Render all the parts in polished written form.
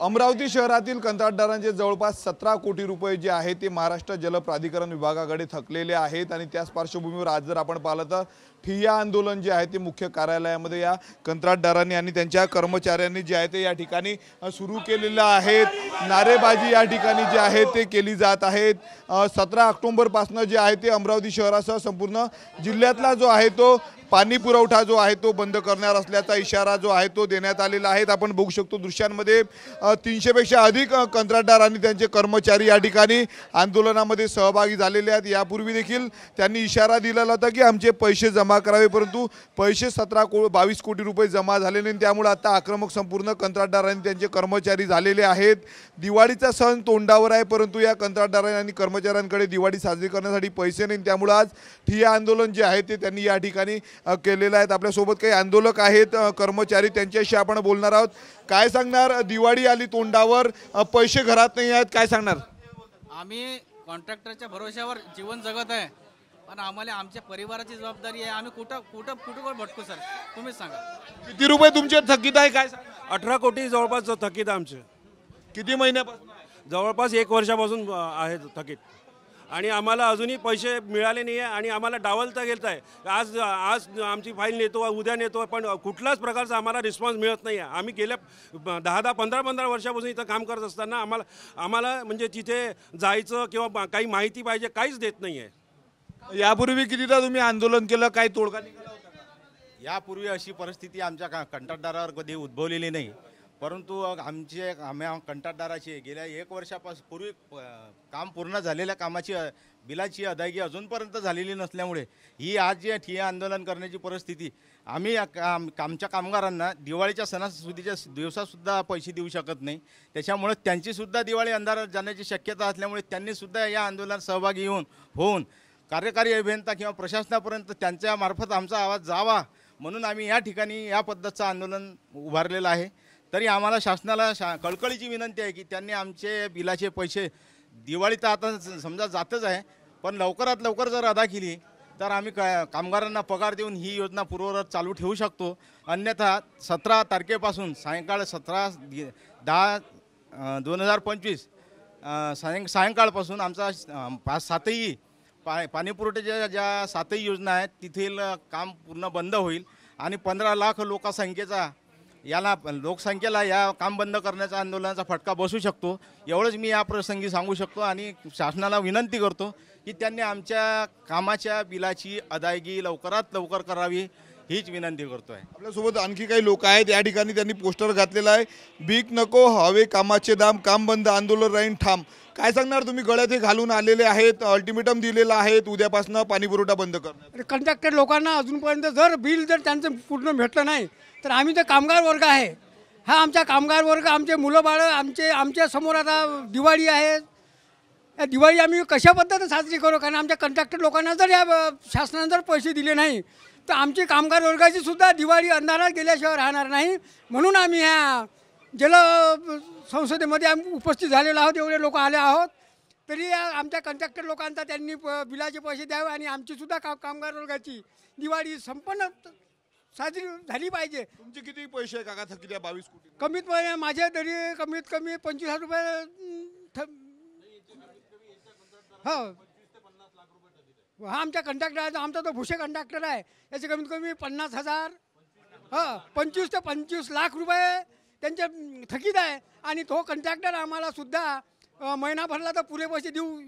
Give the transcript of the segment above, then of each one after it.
अमरावती शहरातील कंत्राटदारांचे जवळपास 17 कोटी रुपये जे आहे ते महाराष्ट्र जल प्राधिकरण विभागाकडे थकलेले आहेत आणि त्याच पार्श्वभूमीवर आज जर आपण पाहिलं तर ठिय्या आंदोलन जे आहे ते मुख्य कार्यालयामध्ये या कंत्राटदारांनी आणि त्यांच्या कर्मचाऱ्यांनी जे आहे ते या ठिकाणी सुरू केलेलं आहे। नारेबाजी या ठिकाणी जे आहे ते केली जात आहेत। 17 ऑक्टोबर पासून जे आहे ते अमरावती शहरासह संपूर्ण जिल्ह्यातला जो आहे तो पाणी पुरवठा जो आहे तो बंद करणार असल्याचा इशारा जो आहे तो देण्यात आलेला आहे। आपण बघू शकतो दृश्यांमध्ये 300 पेक्षा अधिक कंत्राटदार आणि त्यांचे कर्मचारी या ठिकाणी आंदोलनामध्ये सहभागी झालेले आहेत। यापूर्वी देखील त्यांनी इशारा दिलेला होता की आमचे पैसे जमा करावे, परंतु पैसे 22 कोटी रुपये जमा झाले नाही। त्यामुळे आता आक्रमक संपूर्ण कंत्राटदार आणि त्यांचे कर्मचारी झालेले आहेत। दिवाळीचा सण तोंडावर आहे, परंतु या कंत्राटदारांनी आणि कर्मचाऱ्यांकडे दिवाळी साजरी करण्यासाठी पैसे नाही। त्यामुळे आज ठिय्या आंदोलन जे आहे ते त्यांनी या ठिकाणी केलेला आहे। आपल्या सोबत काही आंदोलक आहेत, कर्मचारी, त्यांच्याशी आपण बोलणार आहोत। काय सांगणार, दिवाळी आली तोंडावर, पैसे घरात नाही आहेत, काय सांगणार? आम्ही कॉन्ट्रॅक्टरच्या भरोश्यावर जीवन जगत आहे, पण आम्हाला आमच्या परिवाराची जबाबदारी आहे। आम्ही कुठं भटकू सर, तुम्हीच सांगा। किती रुपये तुमचे थकीत आहे, काय सांगा? 18 कोटी जवळपास थकीत आहे आमचे। किती महिन्यापासून? जवळपास 1 वर्षापासून आहे थकीत आणि आम्हाला अजूनही पैसे मिळाले नाही आहे आणि आम्हाला डावलता गेलं आहे। आज आमची फाईल नेतो, उद्या नेतो, पण कुठल्याच प्रकारचा आम्हाला रिस्पॉन्स मिळत नाही आहे। आम्ही गेल्या 10 15 वर्षापासून इथं काम करत असताना आम्हाला म्हणजे तिथे जायचं किंवा काही माहिती पाहिजे, काहीच देत नाही आहे। यापूर्वी कितीदा तुम्ही आंदोलन केलं, काय तोडगा निघाला होता का? यापूर्वी अशी परिस्थिती आमच्या कंत्राटदारावर कधी उद्भवलेली नाही, परंतु आम्ही कंत्राटदाराची गेल्या 1 वर्षापासून पूर्वी काम पूर्ण झालेल्या कामाची बिलाची अदायगी अजूनपर्यंत झालेली नसल्यामुळे ही आज जी ठिय्या आंदोलन करण्याची परिस्थिती, आम्ही आमच्या कामगारांना दिवाळीच्या सणासुदीच्या दिवसासुद्धा पैसे देऊ शकत नाही। त्याच्यामुळे त्यांचीसुद्धा दिवाळी अंधारात जाण्याची शक्यता असल्यामुळे त्यांनीसुद्धा या आंदोलनात सहभागी होऊन कार्यकारी अभियंता किंवा प्रशासनापर्यंत त्यांच्या मार्फत आमचा आवाज जावा म्हणून आम्ही या ठिकाणी या पद्धतीचं आंदोलन उभारलेलं आहे। तरी आम्हाला शासनाला कळकळीची विनंती आहे की त्यांनी आमचे बिलाचे पैसे, दिवाळी तर आता समजा जातच आहे, पण लवकरात लवकर जर अदा केली तर आम्ही कामगारांना पगार देऊन ही योजना पूर्ववत चालू ठेवू शकतो। अन्यथा 17 तारखेपासून सायंकाळ 17/10/2025 सायंकाळपासून आमचा 7ही पाणीपुरवठ्याच्या ज्या 7ही योजना आहेत तिथील काम पूर्ण बंद होईल आणि 15 लाख लोकसंख्येला या काम बंद करण्याचा आंदोलनाचा फटका बसू शकतो। एवढंच मी या प्रसंगी सांगू शकतो आणि शासनाला विनंती करतो की त्यांनी आमच्या कामाच्या बिलाची अदायगी लवकरात लवकर करावी, हीच विनंती करतोय। आपल्यासोबत आणखी काही लोक आहेत, या ठिकाणी त्यांनी पोस्टर घातलेलं आहे, भीक नको हवे कामाचे दाम, काम बंद आंदोलन राहीन ठाम। काय सांगणार तुम्ही? गळ्यात हे घालून आलेले आहेत, अल्टिमेटम दिलेला आहे उद्यापासून पाणी पुरवठा बंद करणार। कंत्राटदार लोकांना अजूनपर्यंत जर बिल त्यांचं पूर्ण भेटलं नाही तर आम्ही तर कामगार वर्ग आहे, हा आमचा कामगार वर्ग, आमचे मुलं बाळं, आमच्या समोर आता दिवाळी आहे। या दिवाळी आम्ही कशा पद्धतीने साजरी करू? कारण आमच्या कंत्राटदार लोकांना जर या शासनाने जर पैसे दिले नाही तर आमची कामगार वर्गाची सुद्धा दिवाळी अंधारात गेल्याशिवाय राहणार नाही। म्हणून आम्ही ह्या जल संसदेमध्ये उपस्थित झालेलो आहोत, एवढे लोक आले आहोत। तरी आमच्या कंत्राटदार लोकांचा त्यांनी बिलाचे पैसे द्यावे आणि आमची सुद्धा कामगार वर्गाची दिवाळी संपन्न साजरी झाली पाहिजे। तुमचे किती पैसे आहे काका थकीत? 22 कोटी कमीत माझे तरी कमीत कमी 25,000 रुपये। हा आमच्या कंत्राटदाराचा, आमचा तो भुसे कंत्राक्टर आहे, याचे कमीत कमी 50,000 25 ते 25 लाख रुपये त्यांचे थकीत आहे। आणि तो कंत्राक्टर आम्हाला सुद्धा महिनाभरला तर पुरे पैसे देऊ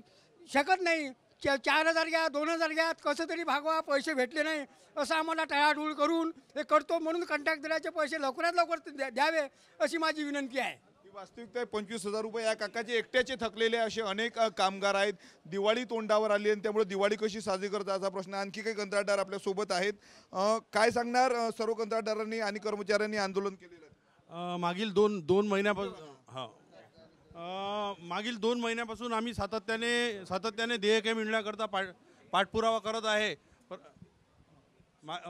शकत नाही। 4,000 घ्या, 2,000 घ्या, कसं तरी भागवा, पैसे भेटले नाही असं आम्हाला टाळाटूळ करून हे करतो। म्हणून कंत्राटदाराचे पैसे लवकरात लवकर द्यावे अशी माझी विनंती आहे। वास्तविकता 25,000 रुपये या काकाचे एकट्याचे थकलेले असे अनेक कामगार आहेत। दिवाळी तोंडावर आली आणि त्यामुळे दिवाळी कशी साजरी करतात असा प्रश्न। आणखी काही कंत्राटदार आपल्या सोबत आहेत, काय सांगणार? सर्व कंत्राटदारांनी आणि कर्मचाऱ्यांनी आंदोलन केलेलं आहे। मागील दोन महिन्यापासून आम्ही सातत्याने देयके मिळण्याकरता पाठपुरावा करत आहे।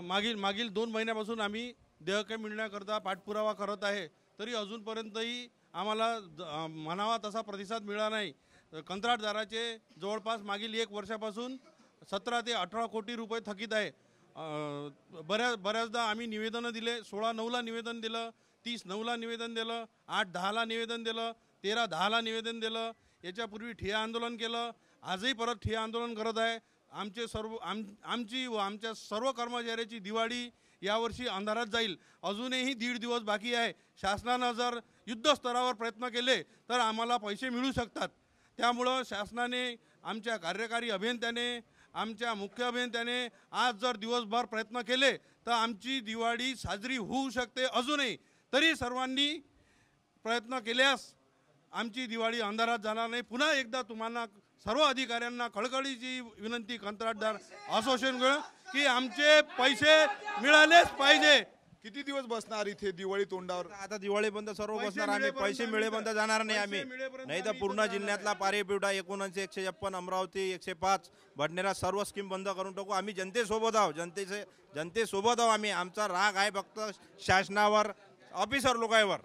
मागील 2 महिन्यापासून आम्ही देयके मिळण्याकरता पाठपुरावा करत आहे, तरी अजूनपर्यंतही आम्हाला म्हणावा तसा प्रतिसाद मिळाला नाही। कंत्राटदाराचे जवळपास मागील 1 वर्षापासून 17 ते 18 कोटी रुपये थकीत आहे। बऱ्याचदा आम्ही निवेदनं दिले, 16/9ला निवेदन दिलं, 30-9ला निवेदन दिलं, 8-10ला निवेदन दिलं, 13-10ला निवेदन दिलं. याच्यापूर्वी ठिय्या आंदोलन केलं, आजही परत ठिय्या आंदोलन करत आहे. आमची व आमच्या सर्व कर्मचाऱ्याची दिवाळी यावर्षी अंधारात जाईल. अजूनही 1.5 दिवस बाकी आहे. शासनानं जर युद्धस्तरावर प्रयत्न केले तर आम्हाला पैसे मिळू शकतात. त्यामुळं शासनाने, आमच्या कार्यकारी अभियंत्याने, आमच्या मुख्य अभियंत्याने आज जर दिवसभर प्रयत्न केले तर आमची दिवाळी साजरी होऊ शकते. अजूनही तरी सर्वांनी प्रयत्न केल्यास आमची दिवाळी अंधारात जाणार नाही. पुन्हा एकदा तुम्हाला सर्व अधिकाऱ्यांना कळकळीची विनंती कंत्राटदार असोसिएशनकडून की आमचे पैसे मिळालेच पाहिजे. किती दिवस बसणार इथे दिवाळी तोंडावर? आता दिवाळीपर्यंत सर्व बसणार आम्ही. पैसे मिळेपर्यंत जाणार नाही आम्ही. नाही तर पूर्ण जिल्ह्यातला पारेपिवटा 156, अमरावती 105, भटनेरा सर्व स्कीम बंद करून टाकू. आम्ही जनतेसोबत आहोत. जनतेसोबत आहोत आम्ही. आमचा राग आहे फक्त शासनावर, ऑफिसर लोकांवर.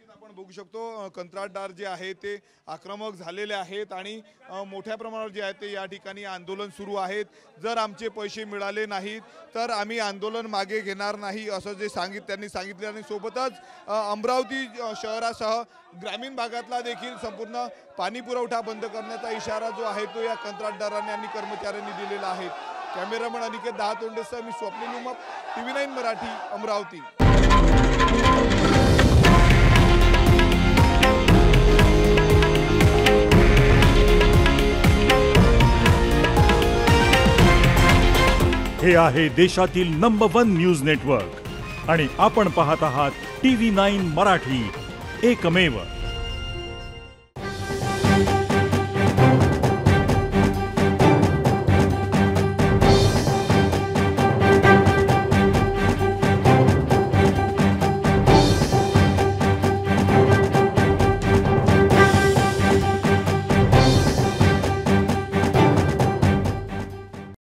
आपण बघू शकतो कंत्राटदार जे आहे ते आक्रमक झालेले आहेत आणि मोठ्या प्रमाणावर जे आहे ते या ठिकाणी आंदोलन सुरू आहेत. जर आमचे पैसे मिळाले नाहीत तर आम्ही आंदोलन मागे घेणार नाही असं जे त्यांनी सांगितले. आणि सोबतच अमरावती शहरासह ग्रामीण भागातला देखील संपूर्ण पाणी पुरवठा बंद करण्याचा इशारा जो आहे तो या कंत्राटदारांनी आणि कर्मचाऱ्यांनी दिलेला आहे. कॅमेरामन अनिकेत दहातोंडेसह मी स्वप्नील उमप, TV9 मराठी, अमरावती. हे आहे देशातील नंबर 1 न्यूज नेटवर्क आणि आपण पाहत आहात TV9 मराठी, एकमेव.